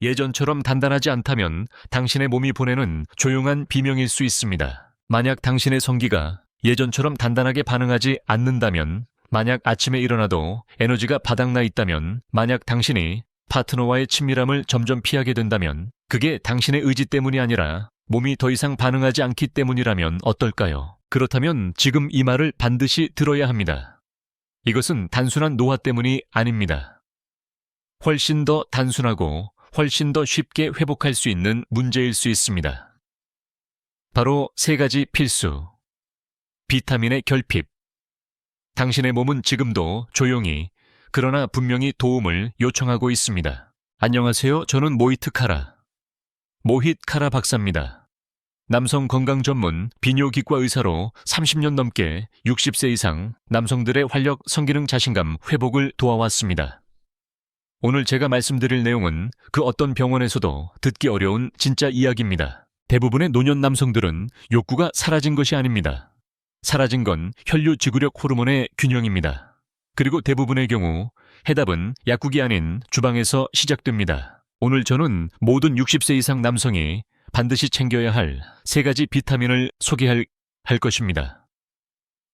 예전처럼 단단하지 않다면 당신의 몸이 보내는 조용한 비명일 수 있습니다. 만약 당신의 성기가 예전처럼 단단하게 반응하지 않는다면, 만약 아침에 일어나도 에너지가 바닥나 있다면, 만약 당신이 파트너와의 친밀함을 점점 피하게 된다면, 그게 당신의 의지 때문이 아니라 몸이 더 이상 반응하지 않기 때문이라면 어떨까요? 그렇다면 지금 이 말을 반드시 들어야 합니다. 이것은 단순한 노화 때문이 아닙니다. 훨씬 더 단순하고 훨씬 더 쉽게 회복할 수 있는 문제일 수 있습니다. 바로 3가지 필수. 비타민의 결핍. 당신의 몸은 지금도 조용히, 그러나 분명히 도움을 요청하고 있습니다. 안녕하세요. 저는 모히트 카라. 모힛 카라 박사입니다. 남성 건강 전문 비뇨기과 의사로 30년 넘게 60세 이상 남성들의 활력, 성기능, 자신감 회복을 도와왔습니다. 오늘 제가 말씀드릴 내용은 그 어떤 병원에서도 듣기 어려운 진짜 이야기입니다. 대부분의 노년 남성들은 욕구가 사라진 것이 아닙니다. 사라진 건 혈류 지구력 호르몬의 균형입니다. 그리고 대부분의 경우 해답은 약국이 아닌 주방에서 시작됩니다. 오늘 저는 모든 60세 이상 남성이 반드시 챙겨야 할 3가지 비타민을 소개할 것입니다.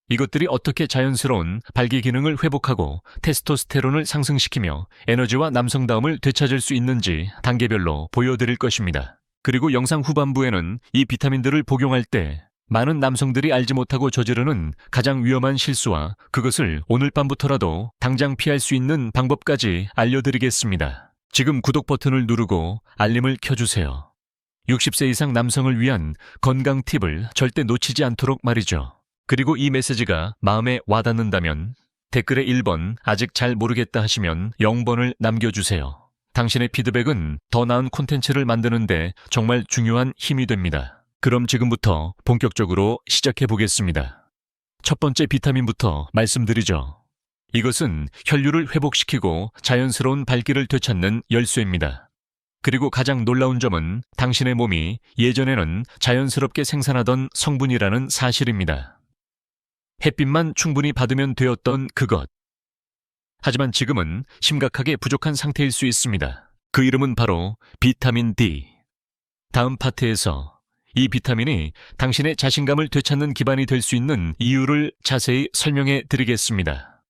이것들이 어떻게 자연스러운 발기 기능을 회복하고 테스토스테론을 상승시키며 에너지와 남성다움을 되찾을 수 있는지 단계별로 보여드릴 것입니다. 그리고 영상 후반부에는 이 비타민들을 복용할 때 많은 남성들이 알지 못하고 저지르는 가장 위험한 실수와 그것을 오늘 밤부터라도 당장 피할 수 있는 방법까지 알려드리겠습니다. 지금 구독 버튼을 누르고 알림을 켜주세요. 60세 이상 남성을 위한 건강 팁을 절대 놓치지 않도록 말이죠. 그리고 이 메시지가 마음에 와닿는다면 댓글에 1번 아직 잘 모르겠다 하시면 0번을 남겨주세요. 당신의 피드백은 더 나은 콘텐츠를 만드는데 정말 중요한 힘이 됩니다. 그럼 지금부터 본격적으로 시작해 보겠습니다. 첫 번째 비타민부터 말씀드리죠. 이것은 혈류를 회복시키고 자연스러운 발기를 되찾는 열쇠입니다. 그리고 가장 놀라운 점은 당신의 몸이 예전에는 자연스럽게 생산하던 성분이라는 사실입니다. 햇빛만 충분히 받으면 되었던 그것. 하지만 지금은 심각하게 부족한 상태일 수 있습니다. 그 이름은 바로 비타민 D. 다음 파트에서 이 비타민이 당신의 자신감을 되찾는 기반이 될 수 있는 이유를 자세히 설명해 드리겠습니다.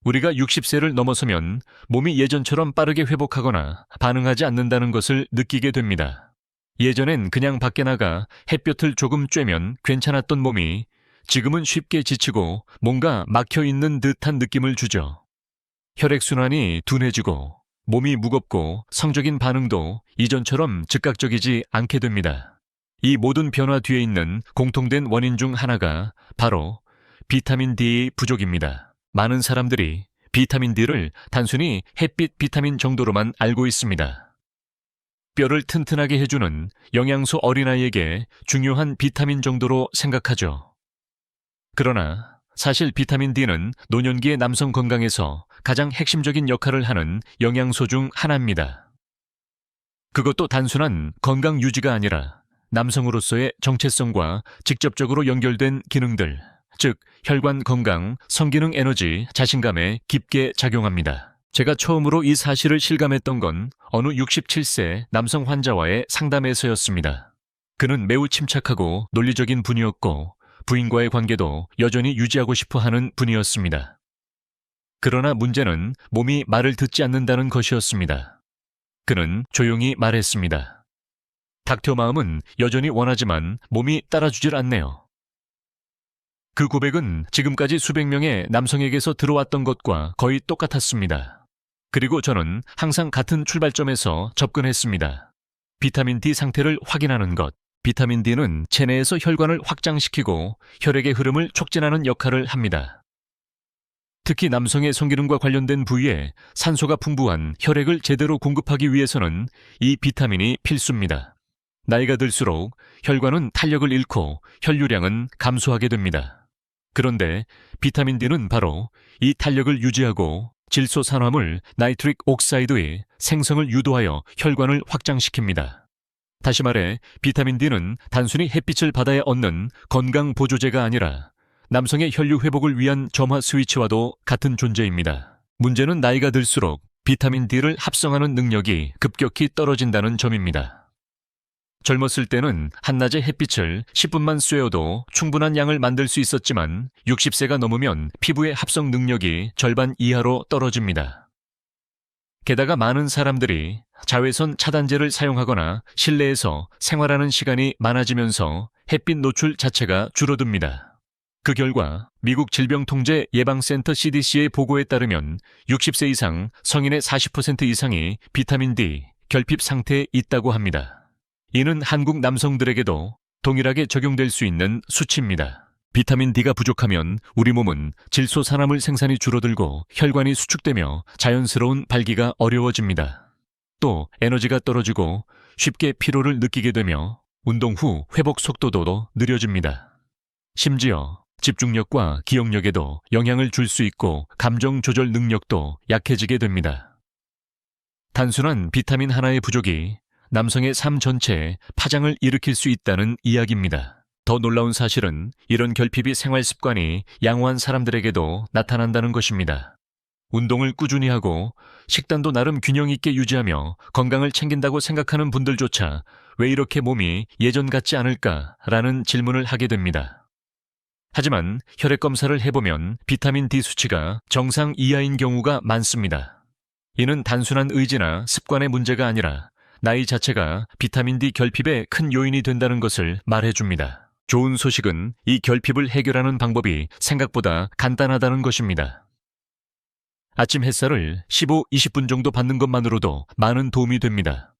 우리가 60세를 넘어서면 몸이 예전처럼 빠르게 회복하거나 반응하지 않는다는 것을 느끼게 됩니다. 예전엔 그냥 밖에 나가 햇볕을 조금 쬐면 괜찮았던 몸이 지금은 쉽게 지치고 뭔가 막혀있는 듯한 느낌을 주죠. 혈액순환이 둔해지고 몸이 무겁고 성적인 반응도 이전처럼 즉각적이지 않게 됩니다. 이 모든 변화 뒤에 있는 공통된 원인 중 하나가 바로 비타민 D 부족입니다. 많은 사람들이 비타민 D를 단순히 햇빛 비타민 정도로만 알고 있습니다. 뼈를 튼튼하게 해주는 영양소 어린아이에게 중요한 비타민 정도로 생각하죠. 그러나 사실 비타민 D는 노년기의 남성 건강에서 가장 핵심적인 역할을 하는 영양소 중 하나입니다. 그것도 단순한 건강 유지가 아니라 남성으로서의 정체성과 직접적으로 연결된 기능들, 즉 혈관 건강, 성기능, 에너지, 자신감에 깊게 작용합니다. 제가 처음으로 이 사실을 실감했던 건 어느 67세 남성 환자와의 상담에서였습니다. 그는 매우 침착하고 논리적인 분이었고 부인과의 관계도 여전히 유지하고 싶어 하는 분이었습니다. 그러나 문제는 몸이 말을 듣지 않는다는 것이었습니다. 그는 조용히 말했습니다. 닥터 마음은 여전히 원하지만 몸이 따라주질 않네요. 그 고백은 지금까지 수백 명의 남성에게서 들어왔던 것과 거의 똑같았습니다. 그리고 저는 항상 같은 출발점에서 접근했습니다. 비타민 D 상태를 확인하는 것. 비타민 D는 체내에서 혈관을 확장시키고 혈액의 흐름을 촉진하는 역할을 합니다. 특히 남성의 성기능과 관련된 부위에 산소가 풍부한 혈액을 제대로 공급하기 위해서는 이 비타민이 필수입니다. 나이가 들수록 혈관은 탄력을 잃고 혈류량은 감소하게 됩니다. 그런데 비타민 D는 바로 이 탄력을 유지하고 질소산화물 나이트릭 옥사이드의 생성을 유도하여 혈관을 확장시킵니다. 다시 말해 비타민 D는 단순히 햇빛을 받아야 얻는 건강 보조제가 아니라 남성의 혈류 회복을 위한 점화 스위치와도 같은 존재입니다. 문제는 나이가 들수록 비타민 D를 합성하는 능력이 급격히 떨어진다는 점입니다. 젊었을 때는 한낮의 햇빛을 10분만 쐬어도 충분한 양을 만들 수 있었지만 60세가 넘으면 피부의 합성 능력이 절반 이하로 떨어집니다. 게다가 많은 사람들이 자외선 차단제를 사용하거나 실내에서 생활하는 시간이 많아지면서 햇빛 노출 자체가 줄어듭니다. 그 결과 미국 질병통제예방센터 CDC의 보고에 따르면 60세 이상 성인의 40% 이상이 비타민 D 결핍 상태에 있다고 합니다. 이는 한국 남성들에게도 동일하게 적용될 수 있는 수치입니다. 비타민 D가 부족하면 우리 몸은 질소산화물 생산이 줄어들고 혈관이 수축되며 자연스러운 발기가 어려워집니다. 또 에너지가 떨어지고 쉽게 피로를 느끼게 되며 운동 후 회복 속도도 느려집니다. 심지어 집중력과 기억력에도 영향을 줄 수 있고 감정 조절 능력도 약해지게 됩니다. 단순한 비타민 하나의 부족이 남성의 삶 전체에 파장을 일으킬 수 있다는 이야기입니다. 더 놀라운 사실은 이런 결핍이 생활 습관이 양호한 사람들에게도 나타난다는 것입니다. 운동을 꾸준히 하고 식단도 나름 균형 있게 유지하며 건강을 챙긴다고 생각하는 분들조차 왜 이렇게 몸이 예전 같지 않을까라는 질문을 하게 됩니다. 하지만 혈액 검사를 해보면 비타민 D 수치가 정상 이하인 경우가 많습니다. 이는 단순한 의지나 습관의 문제가 아니라 나이 자체가 비타민 D 결핍의 큰 요인이 된다는 것을 말해줍니다. 좋은 소식은 이 결핍을 해결하는 방법이 생각보다 간단하다는 것입니다. 아침 햇살을 15-20분 정도 받는 것만으로도 많은 도움이 됩니다.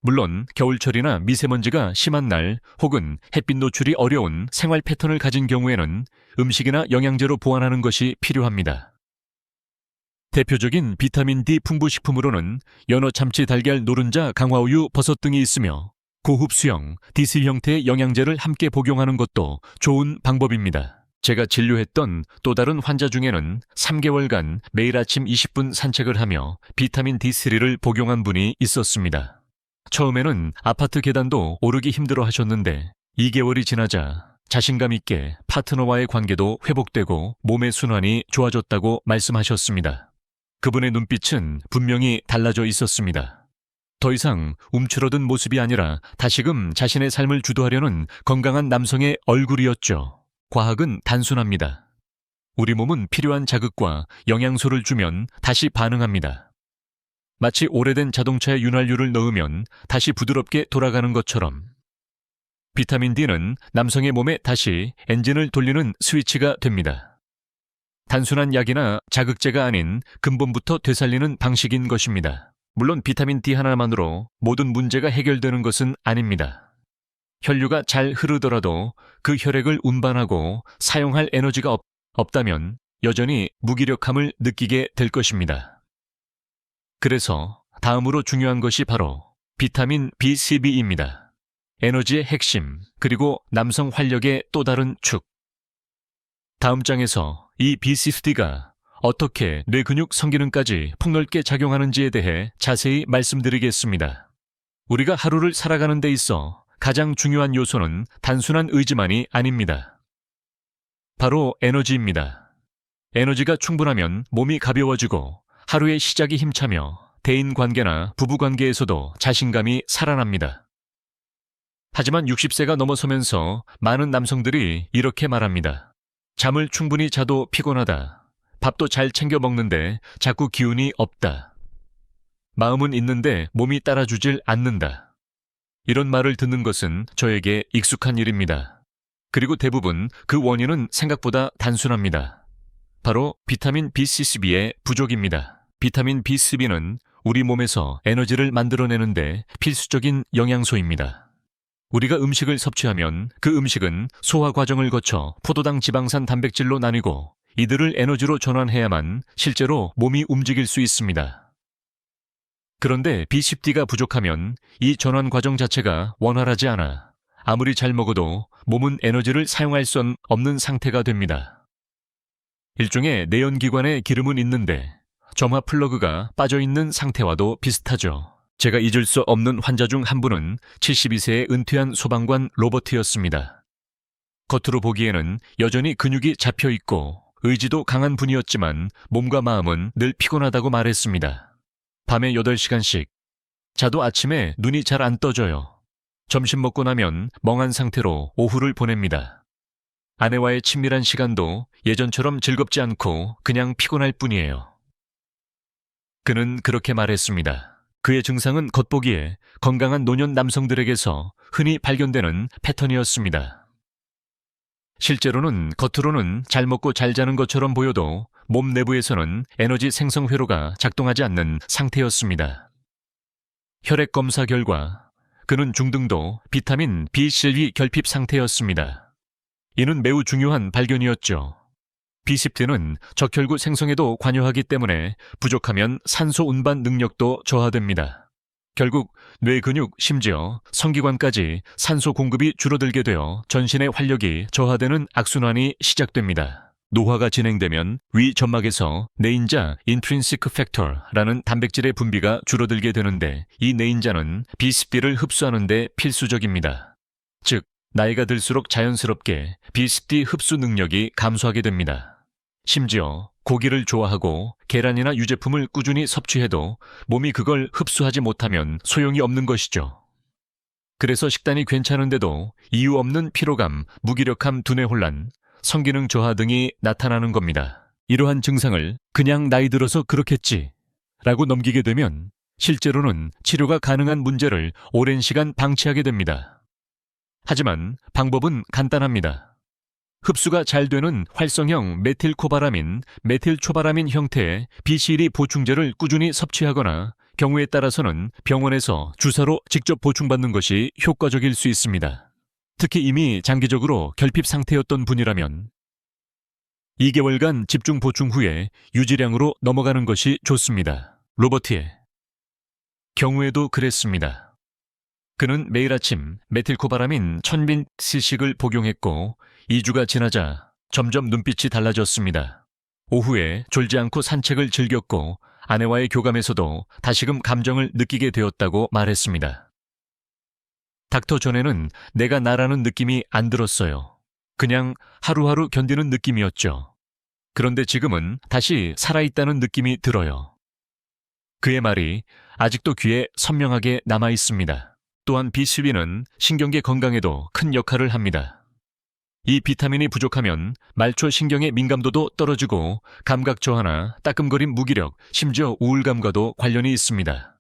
물론 겨울철이나 미세먼지가 심한 날 혹은 햇빛 노출이 어려운 생활 패턴을 가진 경우에는 음식이나 영양제로 보완하는 것이 필요합니다. 대표적인 비타민 D 풍부 식품으로는 연어, 참치, 달걀, 노른자, 강화우유, 버섯 등이 있으며 고흡 수형, D슬 형태의 영양제를 함께 복용하는 것도 좋은 방법입니다. 제가 진료했던 또 다른 환자 중에는 3개월간 매일 아침 20분 산책을 하며 비타민 D3를 복용한 분이 있었습니다. 처음에는 아파트 계단도 오르기 힘들어 하셨는데 2개월이 지나자 자신감 있게 파트너와의 관계도 회복되고 몸의 순환이 좋아졌다고 말씀하셨습니다. 그분의 눈빛은 분명히 달라져 있었습니다. 더 이상 움츠러든 모습이 아니라 다시금 자신의 삶을 주도하려는 건강한 남성의 얼굴이었죠. 과학은 단순합니다. 우리 몸은 필요한 자극과 영양소를 주면 다시 반응합니다. 마치 오래된 자동차에 윤활유를 넣으면 다시 부드럽게 돌아가는 것처럼 비타민 D는 남성의 몸에 다시 엔진을 돌리는 스위치가 됩니다. 단순한 약이나 자극제가 아닌 근본부터 되살리는 방식인 것입니다. 물론 비타민 D 하나만으로 모든 문제가 해결되는 것은 아닙니다. 혈류가 잘 흐르더라도 그 혈액을 운반하고 사용할 에너지가 없다면 여전히 무기력함을 느끼게 될 것입니다. 그래서 다음으로 중요한 것이 바로 비타민 B12입니다. 에너지의 핵심, 그리고 남성 활력의 또 다른 축. 다음 장에서 이 B12가 어떻게 뇌근육 성기능까지 폭넓게 작용하는지에 대해 자세히 말씀드리겠습니다. 우리가 하루를 살아가는 데 있어 가장 중요한 요소는 단순한 의지만이 아닙니다. 바로 에너지입니다. 에너지가 충분하면 몸이 가벼워지고 하루의 시작이 힘차며 대인관계나 부부관계에서도 자신감이 살아납니다. 하지만 60세가 넘어서면서 많은 남성들이 이렇게 말합니다. 잠을 충분히 자도 피곤하다. 밥도 잘 챙겨 먹는데 자꾸 기운이 없다. 마음은 있는데 몸이 따라주질 않는다. 이런 말을 듣는 것은 저에게 익숙한 일입니다. 그리고 대부분 그 원인은 생각보다 단순합니다. 바로 비타민 B12의 부족입니다. 비타민 B12는 우리 몸에서 에너지를 만들어내는데 필수적인 영양소입니다. 우리가 음식을 섭취하면 그 음식은 소화 과정을 거쳐 포도당, 지방산, 단백질로 나뉘고 이들을 에너지로 전환해야만 실제로 몸이 움직일 수 있습니다. 그런데 B12가 부족하면 이 전환 과정 자체가 원활하지 않아 아무리 잘 먹어도 몸은 에너지를 사용할 수 없는 상태가 됩니다. 일종의 내연기관에 기름은 있는데 점화 플러그가 빠져있는 상태와도 비슷하죠. 제가 잊을 수 없는 환자 중 한 분은 72세의 은퇴한 소방관 로버트였습니다. 겉으로 보기에는 여전히 근육이 잡혀있고 의지도 강한 분이었지만 몸과 마음은 늘 피곤하다고 말했습니다. 밤에 8시간씩. 자도 아침에 눈이 잘 안 떠져요. 점심 먹고 나면 멍한 상태로 오후를 보냅니다. 아내와의 친밀한 시간도 예전처럼 즐겁지 않고 그냥 피곤할 뿐이에요. 그는 그렇게 말했습니다. 그의 증상은 겉보기에 건강한 노년 남성들에게서 흔히 발견되는 패턴이었습니다. 실제로는 겉으로는 잘 먹고 잘 자는 것처럼 보여도 몸 내부에서는 에너지 생성 회로가 작동하지 않는 상태였습니다. 혈액 검사 결과 그는 중등도 비타민 B12 결핍 상태였습니다. 이는 매우 중요한 발견이었죠. B10는 적혈구 생성에도 관여하기 때문에 부족하면 산소 운반 능력도 저하됩니다. 결국 뇌 근육, 심지어 성기관까지 산소 공급이 줄어들게 되어 전신의 활력이 저하되는 악순환이 시작됩니다. 노화가 진행되면 위 점막에서 내인자 인트린시크 팩터라는 단백질의 분비가 줄어들게 되는데 이 내인자는 B10D를 흡수하는 데 필수적입니다. 즉, 나이가 들수록 자연스럽게 B10D 흡수 능력이 감소하게 됩니다. 심지어 고기를 좋아하고 계란이나 유제품을 꾸준히 섭취해도 몸이 그걸 흡수하지 못하면 소용이 없는 것이죠. 그래서 식단이 괜찮은데도 이유 없는 피로감, 무기력함, 두뇌 혼란, 성기능 저하 등이 나타나는 겁니다. 이러한 증상을 그냥 나이 들어서 그렇겠지 라고 넘기게 되면 실제로는 치료가 가능한 문제를 오랜 시간 방치하게 됩니다. 하지만 방법은 간단합니다. 흡수가 잘 되는 활성형 메틸코바라민, 메틸초바라민 형태의 비실이 보충제를 꾸준히 섭취하거나 경우에 따라서는 병원에서 주사로 직접 보충받는 것이 효과적일 수 있습니다. 특히 이미 장기적으로 결핍 상태였던 분이라면 2개월간 집중 보충 후에 유지량으로 넘어가는 것이 좋습니다. 로버트의 경우에도 그랬습니다. 그는 매일 아침 메틸코바라민 1000ml씩을 복용했고 2주가 지나자 점점 눈빛이 달라졌습니다. 오후에 졸지 않고 산책을 즐겼고 아내와의 교감에서도 다시금 감정을 느끼게 되었다고 말했습니다. 닥터 전에는 내가 나라는 느낌이 안 들었어요. 그냥 하루하루 견디는 느낌이었죠. 그런데 지금은 다시 살아있다는 느낌이 들어요. 그의 말이 아직도 귀에 선명하게 남아 있습니다. 또한 B12는 신경계 건강에도 큰 역할을 합니다. 이 비타민이 부족하면 말초 신경의 민감도도 떨어지고 감각 저하나 따끔거림 무기력, 심지어 우울감과도 관련이 있습니다.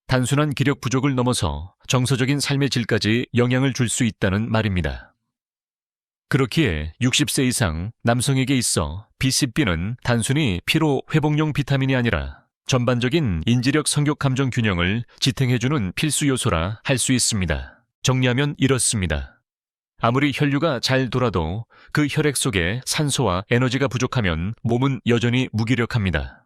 단순한 기력 부족을 넘어서 정서적인 삶의 질까지 영향을 줄 수 있다는 말입니다. 그렇기에 60세 이상 남성에게 있어 B10B는 단순히 피로 회복용 비타민이 아니라 전반적인 인지력 성격 감정 균형을 지탱해주는 필수 요소라 할 수 있습니다. 정리하면 이렇습니다. 아무리 혈류가 잘 돌아도 그 혈액 속에 산소와 에너지가 부족하면 몸은 여전히 무기력합니다.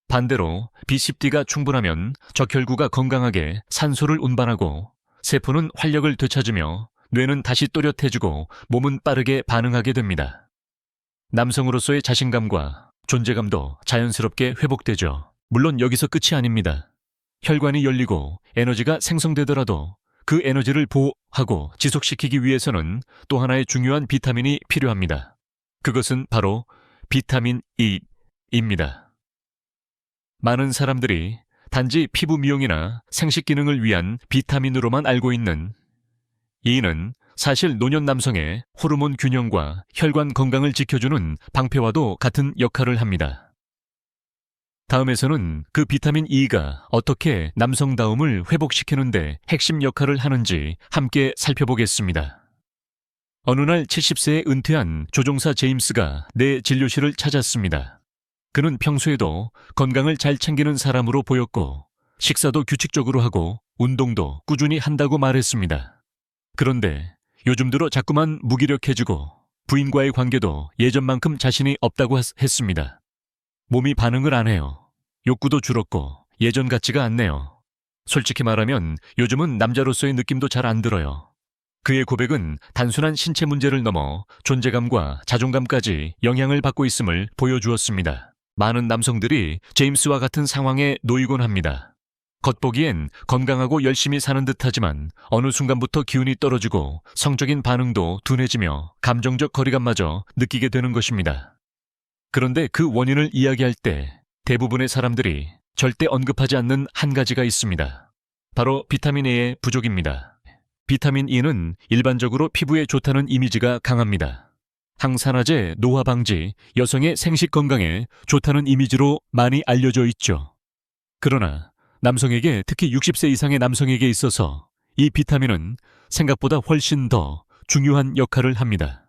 반대로 B10D가 충분하면 적혈구가 건강하게 산소를 운반하고 세포는 활력을 되찾으며 뇌는 다시 또렷해지고 몸은 빠르게 반응하게 됩니다. 남성으로서의 자신감과 존재감도 자연스럽게 회복되죠. 물론 여기서 끝이 아닙니다. 혈관이 열리고 에너지가 생성되더라도 그 에너지를 보호하고 지속시키기 위해서는 또 하나의 중요한 비타민이 필요합니다. 그것은 바로 비타민 E입니다. 많은 사람들이 단지 피부 미용이나 생식 기능을 위한 비타민으로만 알고 있는 E는 사실 노년 남성의 호르몬 균형과 혈관 건강을 지켜주는 방패와도 같은 역할을 합니다. 다음에서는 그 비타민 E가 어떻게 남성다움을 회복시키는데 핵심 역할을 하는지 함께 살펴보겠습니다. 어느 날 70세에 은퇴한 조종사 제임스가 내 진료실을 찾았습니다. 그는 평소에도 건강을 잘 챙기는 사람으로 보였고 식사도 규칙적으로 하고 운동도 꾸준히 한다고 말했습니다. 그런데 요즘 들어 자꾸만 무기력해지고 부인과의 관계도 예전만큼 자신이 없다고 했습니다. 몸이 반응을 안 해요. 욕구도 줄었고 예전 같지가 않네요. 솔직히 말하면 요즘은 남자로서의 느낌도 잘 안 들어요. 그의 고백은 단순한 신체 문제를 넘어 존재감과 자존감까지 영향을 받고 있음을 보여주었습니다. 많은 남성들이 제임스와 같은 상황에 놓이곤 합니다. 겉보기엔 건강하고 열심히 사는 듯하지만 어느 순간부터 기운이 떨어지고 성적인 반응도 둔해지며 감정적 거리감마저 느끼게 되는 것입니다. 그런데 그 원인을 이야기할 때 대부분의 사람들이 절대 언급하지 않는 한 가지가 있습니다. 바로 비타민 A의 부족입니다. 비타민 E는 일반적으로 피부에 좋다는 이미지가 강합니다. 항산화제, 노화 방지, 여성의 생식 건강에 좋다는 이미지로 많이 알려져 있죠. 그러나 남성에게, 특히 60세 이상의 남성에게 있어서 이 비타민은 생각보다 훨씬 더 중요한 역할을 합니다.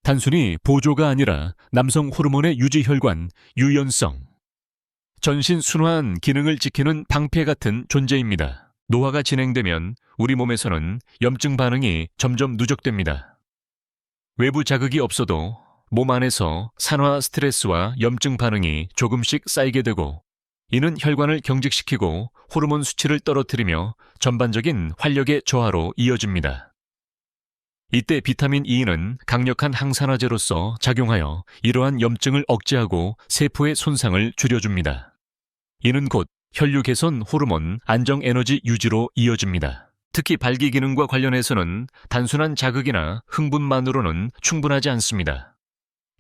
단순히 보조가 아니라 남성 호르몬의 유지 혈관, 유연성, 전신 순환 기능을 지키는 방패 같은 존재입니다. 노화가 진행되면 우리 몸에서는 염증 반응이 점점 누적됩니다. 외부 자극이 없어도 몸 안에서 산화 스트레스와 염증 반응이 조금씩 쌓이게 되고, 이는 혈관을 경직시키고 호르몬 수치를 떨어뜨리며 전반적인 활력의 저하로 이어집니다. 이때 비타민 E는 강력한 항산화제로서 작용하여 이러한 염증을 억제하고 세포의 손상을 줄여줍니다. 이는 곧 혈류 개선 호르몬 안정 에너지 유지로 이어집니다. 특히 발기 기능과 관련해서는 단순한 자극이나 흥분만으로는 충분하지 않습니다.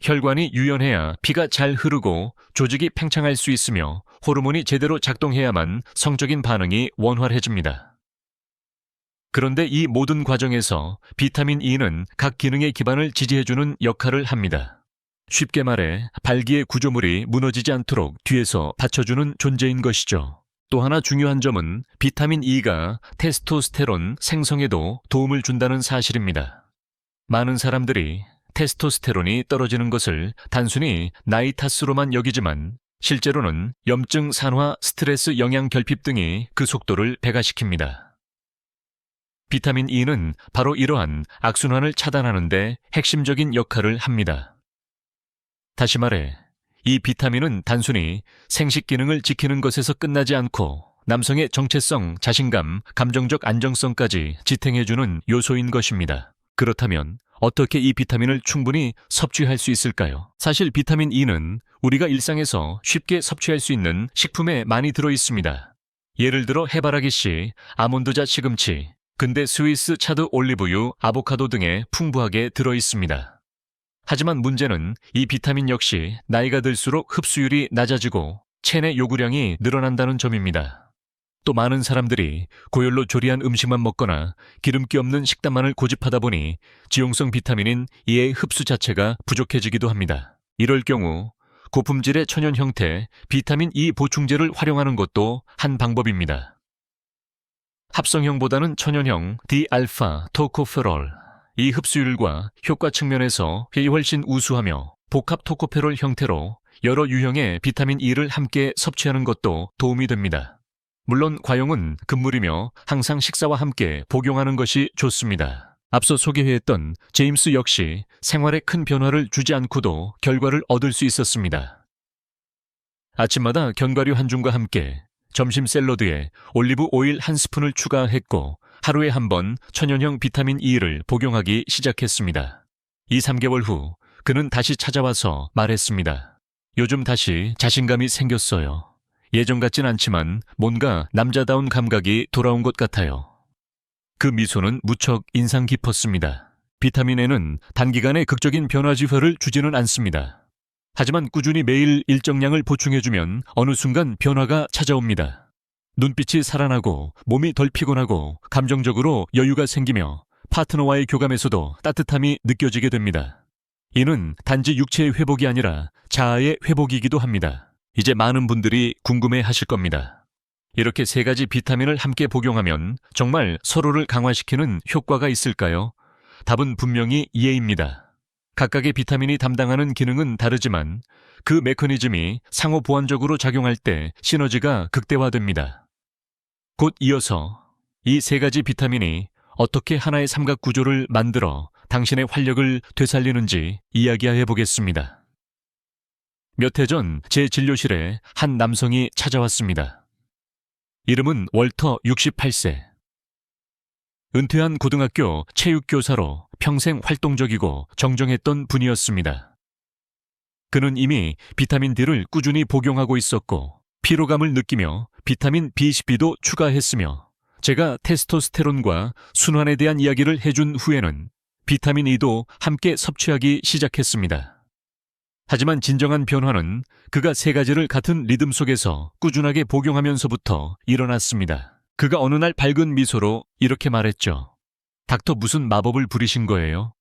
혈관이 유연해야 피가 잘 흐르고 조직이 팽창할 수 있으며 호르몬이 제대로 작동해야만 성적인 반응이 원활해집니다. 그런데 이 모든 과정에서 비타민 E는 각 기능의 기반을 지지해주는 역할을 합니다. 쉽게 말해 발기의 구조물이 무너지지 않도록 뒤에서 받쳐주는 존재인 것이죠. 또 하나 중요한 점은 비타민 E가 테스토스테론 생성에도 도움을 준다는 사실입니다. 많은 사람들이 테스토스테론이 떨어지는 것을 단순히 나이 탓으로만 여기지만 실제로는 염증 산화, 스트레스 영양 결핍 등이 그 속도를 배가시킵니다. 비타민 E는 바로 이러한 악순환을 차단하는 데 핵심적인 역할을 합니다. 다시 말해, 이 비타민은 단순히 생식 기능을 지키는 것에서 끝나지 않고 남성의 정체성, 자신감, 감정적 안정성까지 지탱해주는 요소인 것입니다. 그렇다면 어떻게 이 비타민을 충분히 섭취할 수 있을까요? 사실 비타민 E는 우리가 일상에서 쉽게 섭취할 수 있는 식품에 많이 들어 있습니다. 예를 들어 해바라기씨, 아몬드자 시금치, 근대 스위스 차드 올리브유, 아보카도 등에 풍부하게 들어 있습니다. 하지만 문제는 이 비타민 역시 나이가 들수록 흡수율이 낮아지고 체내 요구량이 늘어난다는 점입니다. 또 많은 사람들이 고열로 조리한 음식만 먹거나 기름기 없는 식단만을 고집하다 보니 지용성 비타민인 E의 흡수 자체가 부족해지기도 합니다. 이럴 경우 고품질의 천연 형태 비타민 E 보충제를 활용하는 것도 한 방법입니다. 합성형보다는 천연형 D알파 토코페롤, 이 흡수율과 효과 측면에서 훨씬 우수하며 복합 토코페롤 형태로 여러 유형의 비타민 E를 함께 섭취하는 것도 도움이 됩니다. 물론 과용은 금물이며 항상 식사와 함께 복용하는 것이 좋습니다. 앞서 소개했던 제임스 역시 생활에 큰 변화를 주지 않고도 결과를 얻을 수 있었습니다. 아침마다 견과류 한 줌과 함께 점심 샐러드에 올리브 오일 한 스푼을 추가했고 하루에 한 번 천연형 비타민 E를 복용하기 시작했습니다. 2~3개월 후 그는 다시 찾아와서 말했습니다. 요즘 다시 자신감이 생겼어요. 예전 같진 않지만 뭔가 남자다운 감각이 돌아온 것 같아요. 그 미소는 무척 인상 깊었습니다. 비타민 E는 단기간에 극적인 변화 지표를 주지는 않습니다. 하지만 꾸준히 매일 일정량을 보충해주면 어느 순간 변화가 찾아옵니다. 눈빛이 살아나고 몸이 덜 피곤하고 감정적으로 여유가 생기며 파트너와의 교감에서도 따뜻함이 느껴지게 됩니다. 이는 단지 육체의 회복이 아니라 자아의 회복이기도 합니다. 이제 많은 분들이 궁금해 하실 겁니다. 이렇게 세 가지 비타민을 함께 복용하면 정말 서로를 강화시키는 효과가 있을까요? 답은 분명히 예입니다. 각각의 비타민이 담당하는 기능은 다르지만 그 메커니즘이 상호 보완적으로 작용할 때 시너지가 극대화됩니다. 곧 이어서 이 세 가지 비타민이 어떻게 하나의 삼각 구조를 만들어 당신의 활력을 되살리는지 이야기해 보겠습니다. 몇 해 전 제 진료실에 한 남성이 찾아왔습니다. 이름은 월터 68세. 은퇴한 고등학교 체육교사로 평생 활동적이고 정정했던 분이었습니다. 그는 이미 비타민 D를 꾸준히 복용하고 있었고 피로감을 느끼며 비타민 B12도 추가했으며 제가 테스토스테론과 순환에 대한 이야기를 해준 후에는 비타민 E도 함께 섭취하기 시작했습니다. 하지만 진정한 변화는 그가 세 가지를 같은 리듬 속에서 꾸준하게 복용하면서부터 일어났습니다. 그가 어느 날 밝은 미소로 이렇게 말했죠. 닥터, 무슨 마법을 부리신 거예요?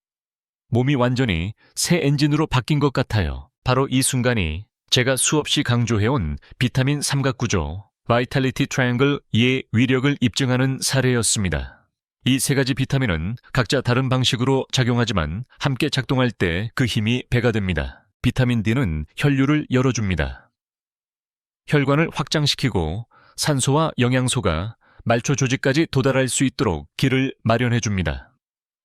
몸이 완전히 새 엔진으로 바뀐 것 같아요. 바로 이 순간이 제가 수없이 강조해온 비타민 삼각구조, 바이탈리티 트라이앵글의 위력을 입증하는 사례였습니다. 이 세 가지 비타민은 각자 다른 방식으로 작용하지만 함께 작동할 때 그 힘이 배가 됩니다. 비타민 D는 혈류를 열어줍니다. 혈관을 확장시키고 산소와 영양소가 말초 조직까지 도달할 수 있도록 길을 마련해줍니다.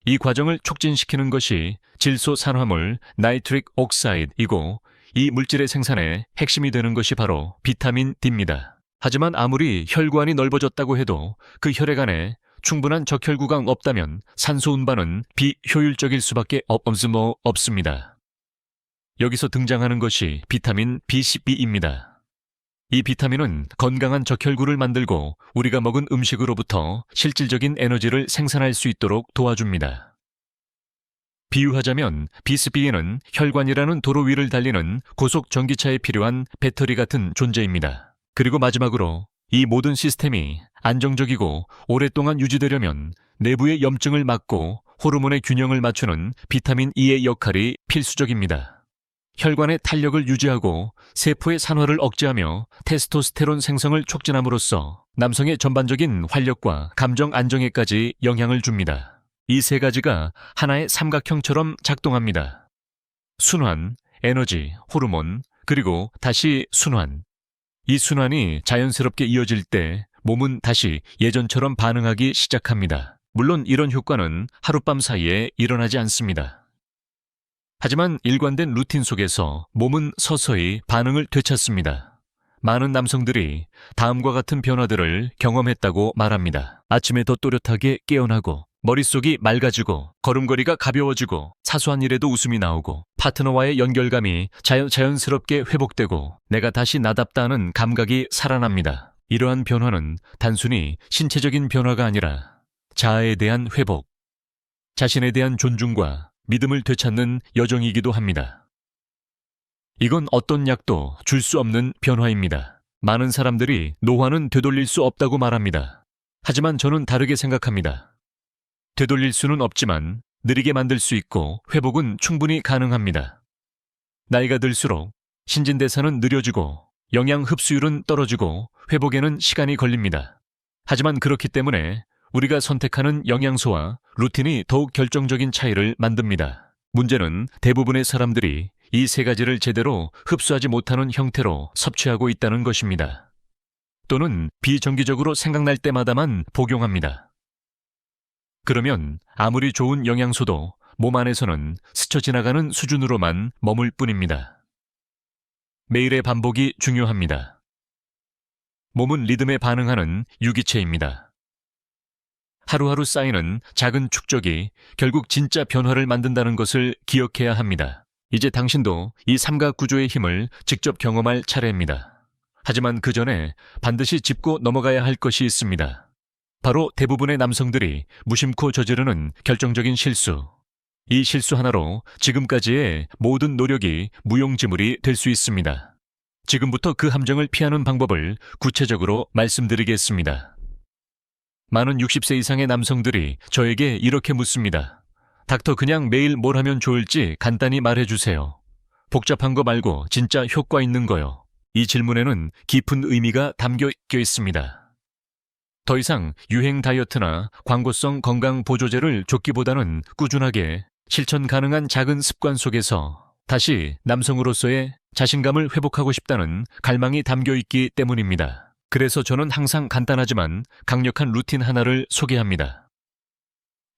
이 과정을 촉진시키는 것이 질소산화물 나이트릭 옥사이드이고 이 물질의 생산에 핵심이 되는 것이 바로 비타민 D입니다. 하지만 아무리 혈관이 넓어졌다고 해도 그 혈액 안에 충분한 적혈구가 없다면 산소 운반은 비효율적일 수밖에 없습니다. 여기서 등장하는 것이 비타민 B12입니다. 이 비타민은 건강한 적혈구를 만들고 우리가 먹은 음식으로부터 실질적인 에너지를 생산할 수 있도록 도와줍니다. 비유하자면 B12는 혈관이라는 도로 위를 달리는 고속 전기차에 필요한 배터리 같은 존재입니다. 그리고 마지막으로 이 모든 시스템이 안정적이고 오랫동안 유지되려면 내부의 염증을 막고 호르몬의 균형을 맞추는 비타민 E의 역할이 필수적입니다. 혈관의 탄력을 유지하고 세포의 산화를 억제하며 테스토스테론 생성을 촉진함으로써 남성의 전반적인 활력과 감정 안정에까지 영향을 줍니다. 이 세 가지가 하나의 삼각형처럼 작동합니다. 순환, 에너지, 호르몬, 그리고 다시 순환. 이 순환이 자연스럽게 이어질 때 몸은 다시 예전처럼 반응하기 시작합니다. 물론 이런 효과는 하룻밤 사이에 일어나지 않습니다. 하지만 일관된 루틴 속에서 몸은 서서히 반응을 되찾습니다. 많은 남성들이 다음과 같은 변화들을 경험했다고 말합니다. 아침에 더 또렷하게 깨어나고, 머릿속이 맑아지고, 걸음걸이가 가벼워지고, 사소한 일에도 웃음이 나오고, 파트너와의 연결감이 자연스럽게 회복되고, 내가 다시 나답다는 감각이 살아납니다. 이러한 변화는 단순히 신체적인 변화가 아니라 자아에 대한 회복, 자신에 대한 존중과 믿음을 되찾는 여정이기도 합니다. 이건 어떤 약도 줄 수 없는 변화입니다. 많은 사람들이 노화는 되돌릴 수 없다고 말합니다. 하지만 저는 다르게 생각합니다. 되돌릴 수는 없지만 느리게 만들 수 있고 회복은 충분히 가능합니다. 나이가 들수록 신진대사는 느려지고 영양 흡수율은 떨어지고 회복에는 시간이 걸립니다. 하지만 그렇기 때문에 우리가 선택하는 영양소와 루틴이 더욱 결정적인 차이를 만듭니다. 문제는 대부분의 사람들이 이 세 가지를 제대로 흡수하지 못하는 형태로 섭취하고 있다는 것입니다. 또는 비정기적으로 생각날 때마다만 복용합니다. 그러면 아무리 좋은 영양소도 몸 안에서는 스쳐 지나가는 수준으로만 머물 뿐입니다. 매일의 반복이 중요합니다. 몸은 리듬에 반응하는 유기체입니다. 하루하루 쌓이는 작은 축적이 결국 진짜 변화를 만든다는 것을 기억해야 합니다. 이제 당신도 이 삼각구조의 힘을 직접 경험할 차례입니다. 하지만 그 전에 반드시 짚고 넘어가야 할 것이 있습니다. 바로 대부분의 남성들이 무심코 저지르는 결정적인 실수. 이 실수 하나로 지금까지의 모든 노력이 무용지물이 될 수 있습니다. 지금부터 그 함정을 피하는 방법을 구체적으로 말씀드리겠습니다. 많은 60세 이상의 남성들이 저에게 이렇게 묻습니다. 닥터, 그냥 매일 뭘 하면 좋을지 간단히 말해주세요. 복잡한 거 말고 진짜 효과 있는 거요. 이 질문에는 깊은 의미가 담겨 있습니다. 더 이상 유행 다이어트나 광고성 건강 보조제를 쫓기보다는 꾸준하게 실천 가능한 작은 습관 속에서 다시 남성으로서의 자신감을 회복하고 싶다는 갈망이 담겨 있기 때문입니다. 그래서 저는 항상 간단하지만 강력한 루틴 하나를 소개합니다.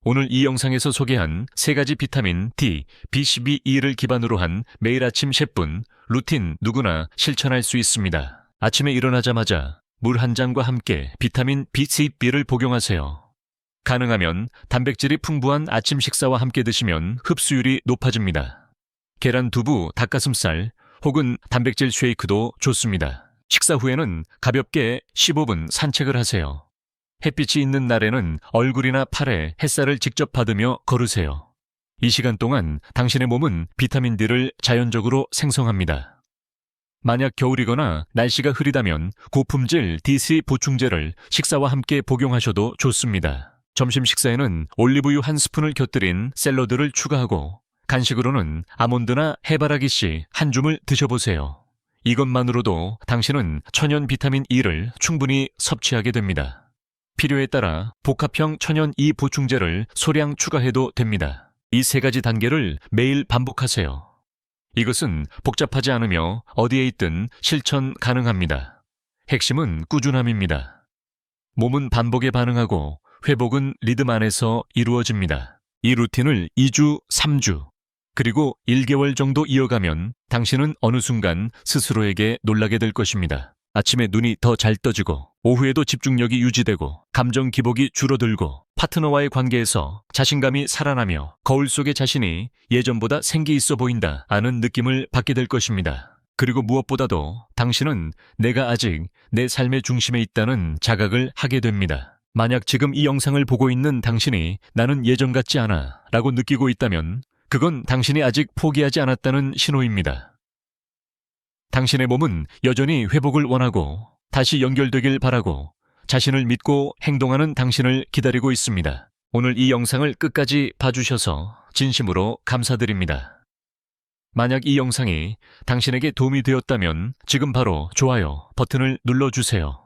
오늘 이 영상에서 소개한 세 가지 비타민 D, B12E를 기반으로 한 매일 아침 10분 루틴 누구나 실천할 수 있습니다. 아침에 일어나자마자 물 한 잔과 함께 비타민 B12를 복용하세요. 가능하면 단백질이 풍부한 아침 식사와 함께 드시면 흡수율이 높아집니다. 계란, 두부, 닭가슴살 혹은 단백질 쉐이크도 좋습니다. 식사 후에는 가볍게 15분 산책을 하세요. 햇빛이 있는 날에는 얼굴이나 팔에 햇살을 직접 받으며 걸으세요. 이 시간 동안 당신의 몸은 비타민 D를 자연적으로 생성합니다. 만약 겨울이거나 날씨가 흐리다면 고품질 D3 보충제를 식사와 함께 복용하셔도 좋습니다. 점심 식사에는 올리브유 한 스푼을 곁들인 샐러드를 추가하고 간식으로는 아몬드나 해바라기 씨 한 줌을 드셔보세요. 이것만으로도 당신은 천연 비타민 E를 충분히 섭취하게 됩니다. 필요에 따라 복합형 천연 E 보충제를 소량 추가해도 됩니다. 이 세 가지 단계를 매일 반복하세요. 이것은 복잡하지 않으며 어디에 있든 실천 가능합니다. 핵심은 꾸준함입니다. 몸은 반복에 반응하고 회복은 리듬 안에서 이루어집니다. 이 루틴을 2주, 3주, 그리고 1개월 정도 이어가면 당신은 어느 순간 스스로에게 놀라게 될 것입니다. 아침에 눈이 더 잘 떠지고 오후에도 집중력이 유지되고 감정 기복이 줄어들고 파트너와의 관계에서 자신감이 살아나며 거울 속의 자신이 예전보다 생기 있어 보인다 하는 느낌을 받게 될 것입니다. 그리고 무엇보다도 당신은 내가 아직 내 삶의 중심에 있다는 자각을 하게 됩니다. 만약 지금 이 영상을 보고 있는 당신이 나는 예전 같지 않아 라고 느끼고 있다면 그건 당신이 아직 포기하지 않았다는 신호입니다. 당신의 몸은 여전히 회복을 원하고 다시 연결되길 바라고 자신을 믿고 행동하는 당신을 기다리고 있습니다. 오늘 이 영상을 끝까지 봐주셔서 진심으로 감사드립니다. 만약 이 영상이 당신에게 도움이 되었다면 지금 바로 좋아요 버튼을 눌러주세요.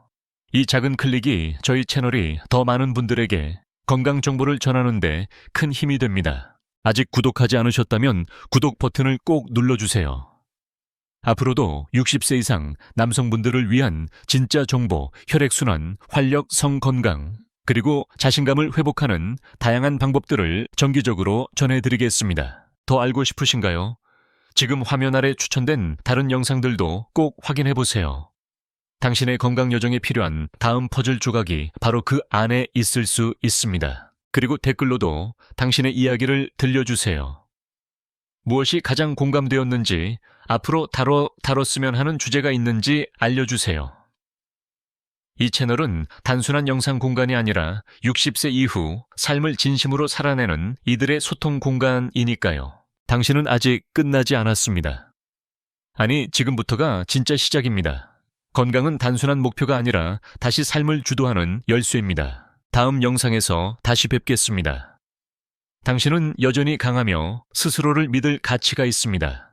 이 작은 클릭이 저희 채널이 더 많은 분들에게 건강 정보를 전하는 데 큰 힘이 됩니다. 아직 구독하지 않으셨다면 구독 버튼을 꼭 눌러주세요. 앞으로도 60세 이상 남성분들을 위한 진짜 정보, 혈액순환, 활력, 성건강, 그리고 자신감을 회복하는 다양한 방법들을 정기적으로 전해드리겠습니다. 더 알고 싶으신가요? 지금 화면 아래 추천된 다른 영상들도 꼭 확인해보세요. 당신의 건강 여정에 필요한 다음 퍼즐 조각이 바로 그 안에 있을 수 있습니다. 그리고 댓글로도 당신의 이야기를 들려주세요. 무엇이 가장 공감되었는지, 앞으로 다뤘으면 하는 주제가 있는지 알려주세요. 이 채널은 단순한 영상 공간이 아니라 60세 이후 삶을 진심으로 살아내는 이들의 소통 공간이니까요. 당신은 아직 끝나지 않았습니다. 아니, 지금부터가 진짜 시작입니다. 건강은 단순한 목표가 아니라 다시 삶을 주도하는 열쇠입니다. 다음 영상에서 다시 뵙겠습니다. 당신은 여전히 강하며 스스로를 믿을 가치가 있습니다.